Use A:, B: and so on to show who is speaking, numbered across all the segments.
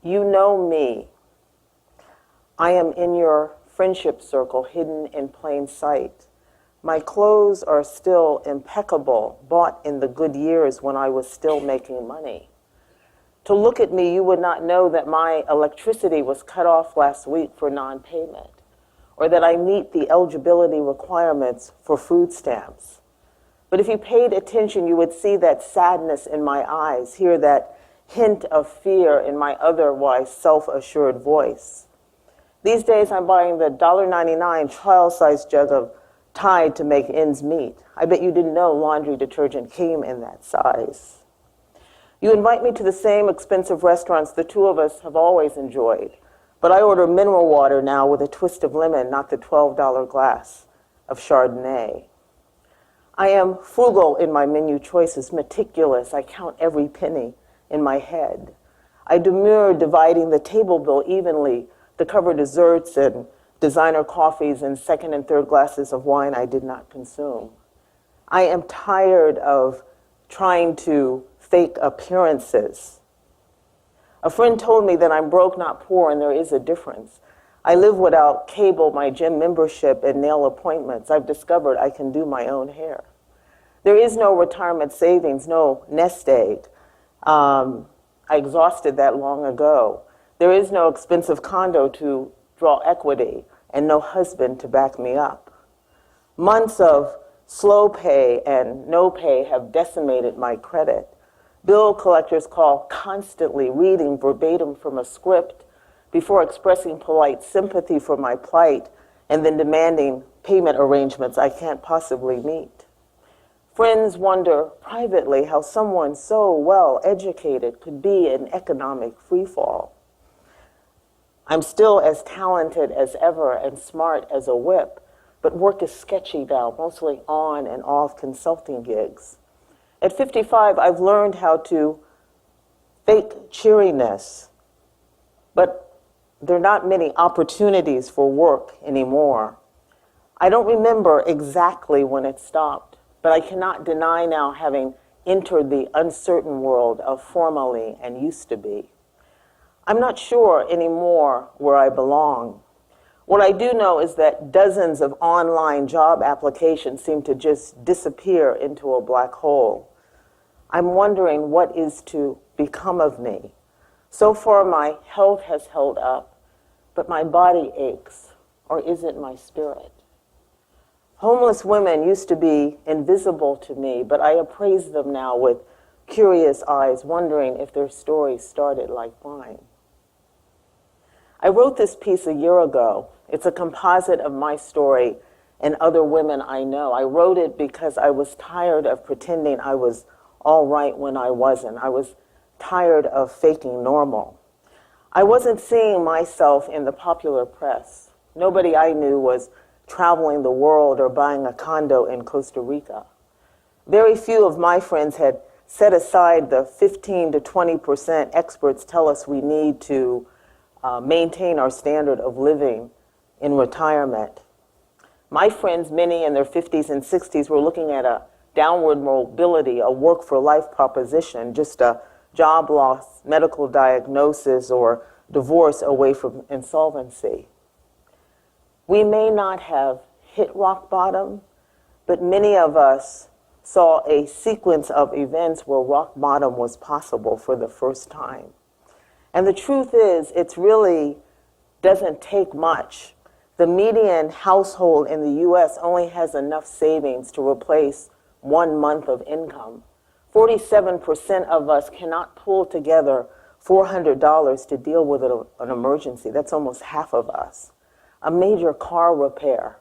A: You know me. I am in your friendship circle, hidden in plain sight. My clothes are still impeccable, bought in the good years when I was still making money. To look at me, you would not know that my electricity was cut off last week for non-payment, or that I meet the eligibility requirements for food stamps. But if you paid attention, you would see that sadness in my eyes, hear that hint of fear in my otherwise self-assured voice. These days, I'm buying the $1.99 trial-sized jug of Tide to make ends meet. I bet you didn't know laundry detergent came in that size. You invite me to the same expensive restaurants the two of us have always enjoyed, but I order mineral water now with a twist of lemon, not the $12 glass of Chardonnay. I am frugal in my menu choices, meticulous. I count every penny in my head. I demur dividing the table bill evenly to cover desserts and designer coffees and second and third glasses of wine I did not consume. I am tired of trying to fake appearances. A friend told me that I'm broke, not poor, and there is a difference. I live without cable, my gym membership, and nail appointments. I've discovered I can do my own hair. There is no retirement savings, no nest egg. I exhausted that long ago. There is no expensive condo to draw equity and no husband to back me up. Months of slow pay and no pay have decimated my credit. Bill collectors call constantly, reading verbatim from a script before expressing polite sympathy for my plight and then demanding payment arrangements I can't possibly meet. Friends wonder privately how someone so well educated could be in economic freefall. I'm still as talented as ever and smart as a whip, but work is sketchy now, mostly on and off consulting gigs. At 55, I've learned how to fake cheeriness, but there are not many opportunities for work anymore. I don't remember exactly when it stopped, but I cannot deny now having entered the uncertain world of formerly and used to be. I'm not sure anymore where I belong. What I do know is that dozens of online job applications seem to just disappear into a black hole. I'm wondering what is to become of me. So far, my health has held up, but my body aches, or is it my spirit? Homeless women used to be invisible to me, but I appraise them now with curious eyes, wondering if their story started like mine. I wrote this piece a year ago. It's a composite of my story and other women I know. I wrote it because I was tired of pretending I was all right when I wasn't. I was tired of faking normal. I wasn't seeing myself in the popular press. Nobody I knew was traveling the world or buying a condo in Costa Rica. Very few of my friends had set aside the 15 to 20% experts tell us we need to maintain our standard of living in retirement. My friends, many in their 50s and 60s, were looking at a downward mobility, a work for life proposition, just a job loss, medical diagnosis, or divorce away from insolvency. We may not have hit rock bottom, but many of us saw a sequence of events where rock bottom was possible for the first time. And the truth is, it really doesn't take much. The median household in the US only has enough savings to replace 1 month of income. 47% of us cannot pull together $400 to deal with an emergency. That's almost half of us. A major car repair,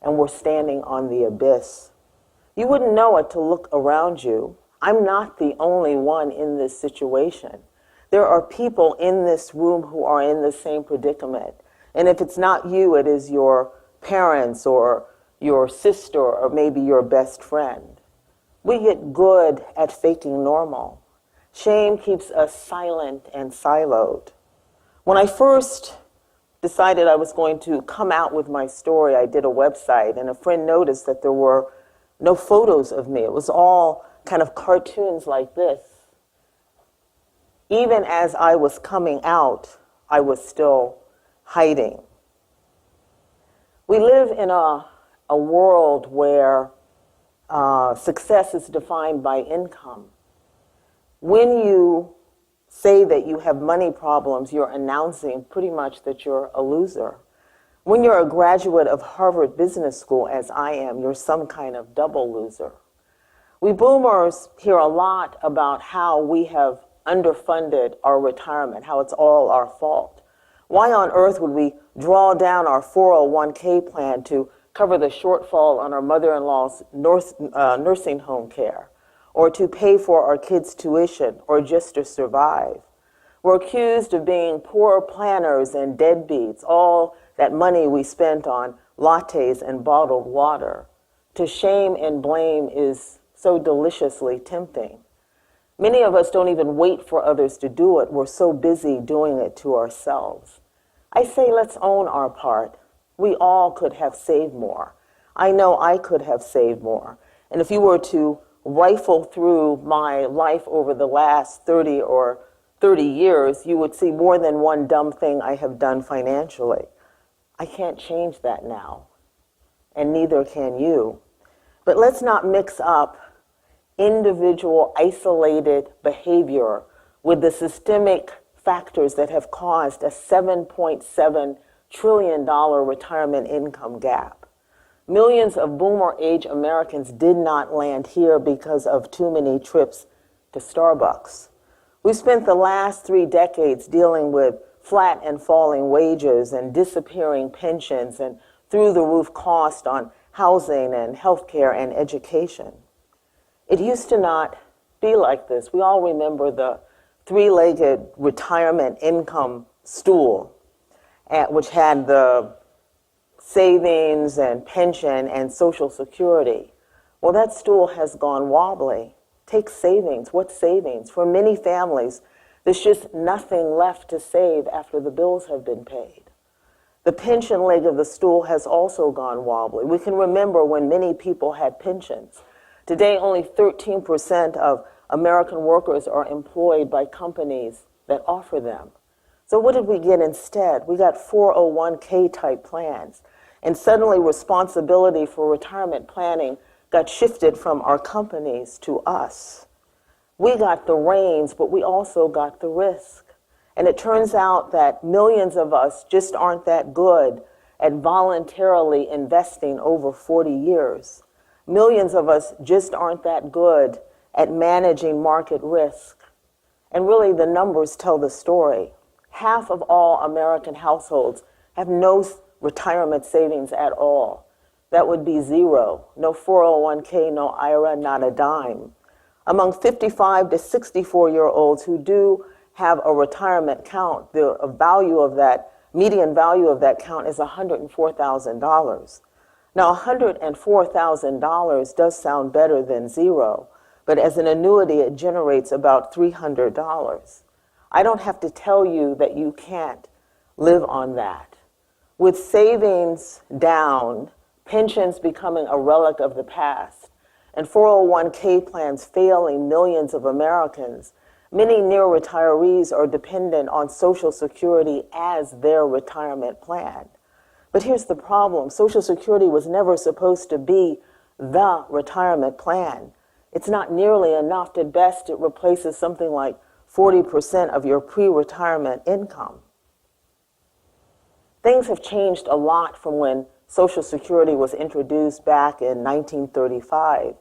A: and we're standing on the abyss. You wouldn't know it to look around you. I'm not the only one in this situation. There are people in this room who are in the same predicament. And if it's not you, it is your parents or your sister or maybe your best friend. We get good at faking normal. Shame keeps us silent and siloed. When I first decided I was going to come out with my story, I did a website, and a friend noticed that there were no photos of me. It was all kind of cartoons like this. Even as I was coming out, I was still hiding. We live in a world where success is defined by income. When you say that you have money problems, you're announcing pretty much that you're a loser. When you're a graduate of Harvard Business School, as I am, you're some kind of double loser. We boomers hear a lot about how we have underfunded our retirement, how it's all our fault. Why on earth would we draw down our 401k plan to cover the shortfall on our mother-in-law's nursing home care, or to pay for our kids' tuition, or just to survive? We're accused of being poor planners and deadbeats, all that money we spent on lattes and bottled water. To shame and blame is so deliciously tempting. Many of us don't even wait for others to do it. We're so busy doing it to ourselves. I say let's own our part. We all could have saved more. I know I could have saved more. And if you were to rifle through my life over the last 30 years, you would see more than one dumb thing I have done financially. I can't change that now, and neither can you. But let's not mix up individual isolated behavior with the systemic factors that have caused a $7.7 trillion retirement income gap. Millions of boomer-age Americans did not land here because of too many trips to Starbucks. We spent the last 3 decades dealing with flat and falling wages and disappearing pensions and through-the-roof cost on housing and healthcare and education. It used to not be like this. We all remember the 3-legged retirement income stool, which had the savings and pension and Social Security. Well, that stool has gone wobbly. Take savings. What savings? For many families, there's just nothing left to save after the bills have been paid. The pension leg of the stool has also gone wobbly. We can remember when many people had pensions. Today, only 13% of American workers are employed by companies that offer them. So what did we get instead? We got 401k type plans. And suddenly responsibility for retirement planning got shifted from our companies to us. We got the reins, but we also got the risk. And it turns out that millions of us just aren't that good at voluntarily investing over 40 years. Millions of us just aren't that good at managing market risk. And really, the numbers tell the story. Half of all American households have no retirement savings at all. That would be zero. No 401k, no IRA, not a dime. Among 55 to 64-year-olds who do have a retirement account, the value of that, median value of that account is $104,000. Now, $104,000 does sound better than zero, but as an annuity, it generates about $300. I don't have to tell you that you can't live on that. With savings down, pensions becoming a relic of the past, and 401k plans failing millions of Americans, many near retirees are dependent on Social Security as their retirement plan. But here's the problem. Social Security was never supposed to be the retirement plan. It's not nearly enough. At best, it replaces something like 40% of your pre-retirement income. Things have changed a lot from when Social Security was introduced back in 1935.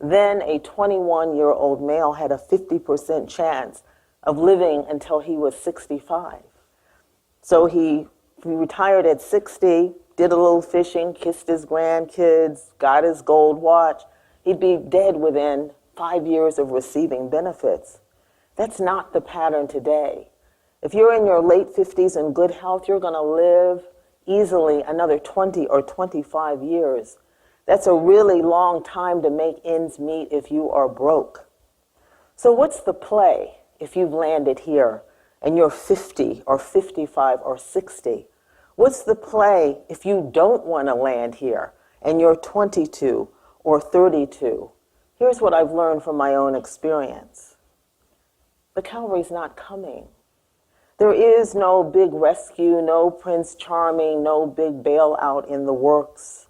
A: Then a 21-year-old male had a 50% chance of living until he was 65. So he retired at 60, did a little fishing, kissed his grandkids, got his gold watch. He'd be dead within 5 years of receiving benefits. That's not the pattern today. If you're in your late 50s in good health, you're going to live easily another 20 or 25 years. That's a really long time to make ends meet if you are broke. So what's the play if you've landed here and you're 50 or 55 or 60? What's the play if you don't want to land here and you're 22 or 32? Here's what I've learned from my own experience. the cavalry's not coming. There is no big rescue, no Prince Charming, no big bailout in the works.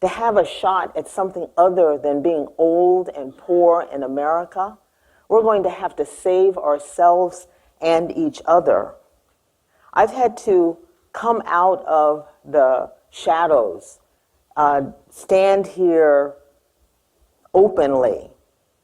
A: To have a shot at something other than being old and poor in America, we're going to have to save ourselves and each other. I've had to come out of the shadows, stand here openly,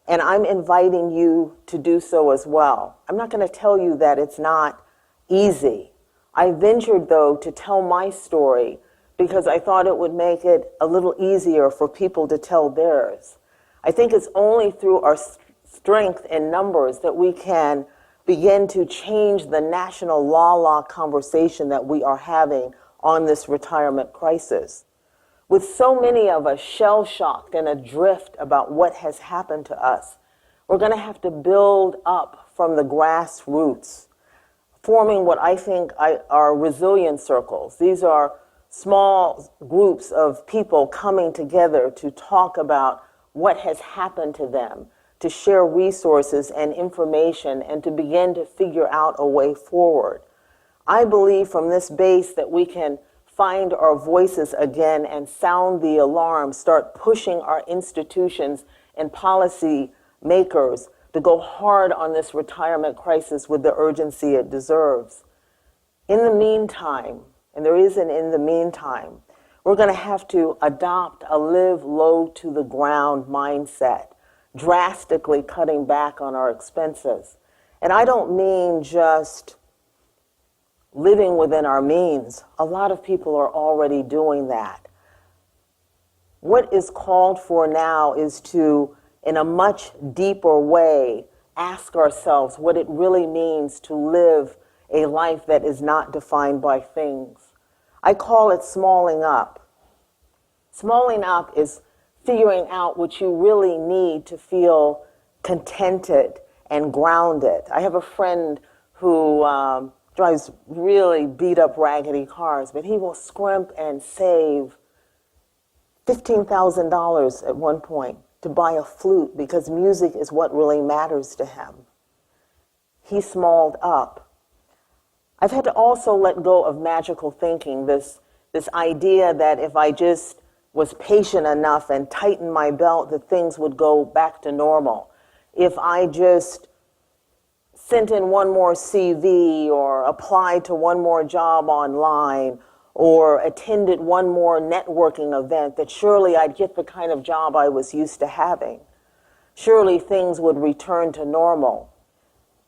A: and I'm inviting you to do so as well. I'm not going to tell you that it's not easy. I ventured, though, to tell my story because I thought it would make it a little easier for people to tell theirs. I think it's only through our strength in numbers that we can begin to change the national la conversation that we are having on this retirement crisis. With so many of us shell-shocked and adrift about what has happened to us, we're going to have to build up from the grassroots, forming what I think are resilience circles. These are small groups of people coming together to talk about what has happened to them, to share resources and information, and to begin to figure out a way forward. I believe from this base that we can find our voices again and sound the alarm, start pushing our institutions and policy makers to go hard on this retirement crisis with the urgency it deserves. In the meantime, and there is an in the meantime, we're going to have to adopt a live low to the ground mindset, drastically cutting back on our expenses. And I don't mean just living within our means. A lot of people are already doing that. What is called for now is to, in a much deeper way, ask ourselves what it really means to live a life that is not defined by things. I call it smalling up. Smalling up is figuring out what you really need to feel contented and grounded. I have a friend who drives really beat up raggedy cars, but he will scrimp and save $15,000 at one point to buy a flute because music is what really matters to him. He smalled up. I've had to also let go of magical thinking, this idea that if I just was patient enough and tightened my belt, that things would go back to normal. If I just sent in one more CV or applied to one more job online or attended one more networking event, that surely I'd get the kind of job I was used to having. Surely things would return to normal.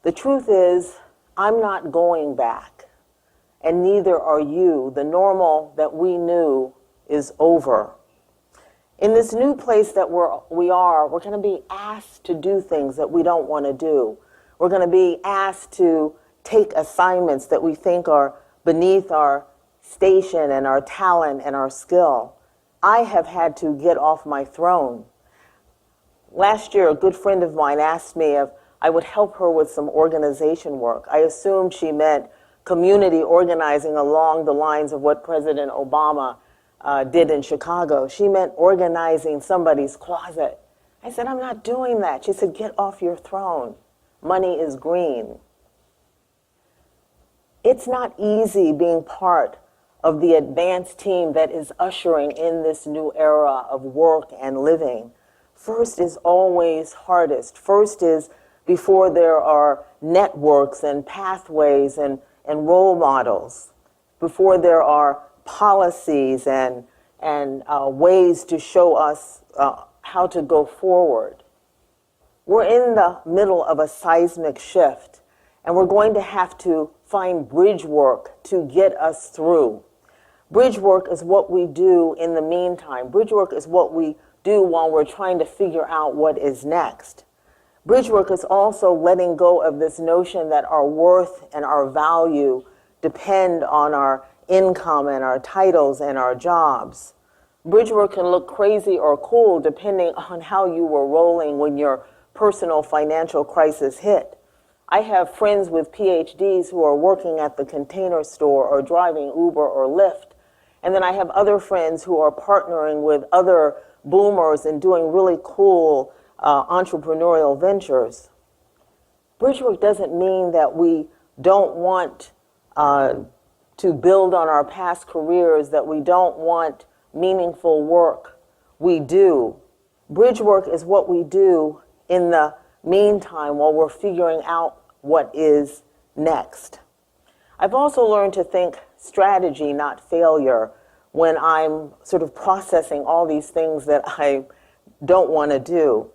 A: The truth is, I'm not going back, and neither are you. The normal that we knew is over. In this new place that we are, we're going to be asked to do things that we don't want to do. We're going to be asked to take assignments that we think are beneath our station and our talent and our skill. I have had to get off my throne. Last year, a good friend of mine asked me if I would help her with some organization work. I assumed she meant community organizing along the lines of what President Obama did in Chicago. She meant organizing somebody's closet. I said, I'm not doing that. She said, get off your throne. Money is green. It's not easy being part of the advanced team that is ushering in this new era of work and living. First is always hardest. First is before there are networks and pathways and role models, before there are policies and ways to show us how to go forward. We're in the middle of a seismic shift, and we're going to have to find bridge work to get us through. Bridge work is what we do in the meantime. Bridge work is what we do while we're trying to figure out what is next. Bridge work is also letting go of this notion that our worth and our value depend on our income and our titles and our jobs. Bridge work can look crazy or cool depending on how you were rolling when your personal financial crisis hit. I have friends with PhDs who are working at the Container Store or driving Uber or Lyft. And then I have other friends who are partnering with other boomers and doing really cool entrepreneurial ventures. Bridge work doesn't mean that we don't want to build on our past careers, that we don't want meaningful work. We do. Bridge work is what we do in the meantime while we're figuring out what is next. I've also learned to think strategy, not failure, when I'm sort of processing all these things that I don't want to do.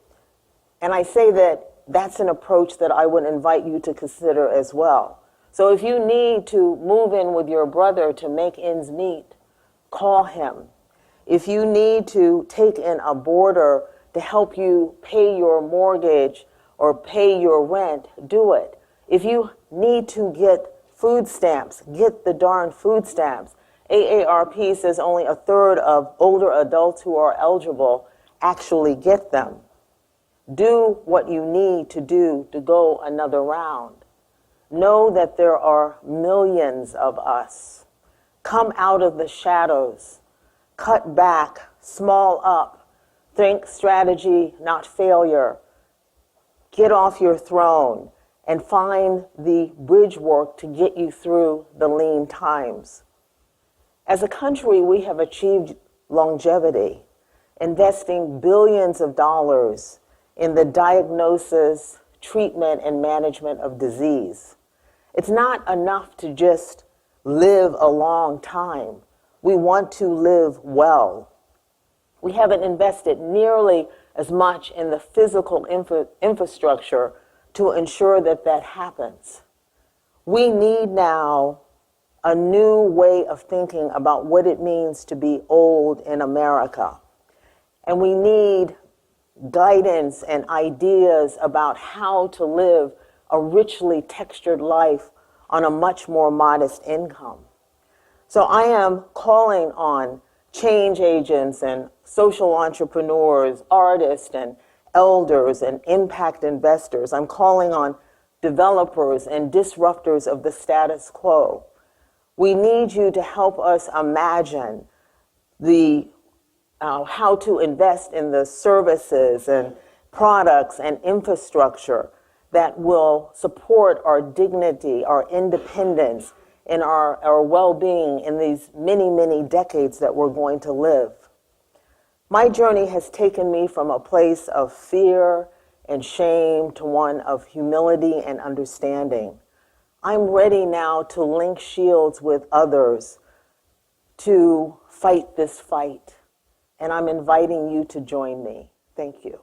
A: And I say that that's an approach that I would invite you to consider as well. So if you need to move in with your brother to make ends meet, call him. If you need to take in a boarder to help you pay your mortgage or pay your rent, do it. If you need to get food stamps, get the darn food stamps. AARP says only a third of older adults who are eligible actually get them. Do what you need to do to go another round. Know that there are millions of us. Come out of the shadows. Cut back, small up. Think strategy, not failure. Get off your throne and find the bridge work to get you through the lean times. As a country, we have achieved longevity, investing billions of dollars in the diagnosis, treatment, and management of disease. It's not enough to just live a long time. We want to live well. We haven't invested nearly as much in the physical infrastructure to ensure that that happens. We need now a new way of thinking about what it means to be old in America. And we need guidance and ideas about how to live a richly textured life on a much more modest income. So I am calling on change agents and social entrepreneurs, artists and elders and impact investors. I'm calling on developers and disruptors of the status quo. We need you to help us imagine how to invest in the services and products and infrastructure that will support our dignity, our independence, and our well-being in these many, many decades that we're going to live. My journey has taken me from a place of fear and shame to one of humility and understanding. I'm ready now to link shields with others to fight this fight, and I'm inviting you to join me. Thank you.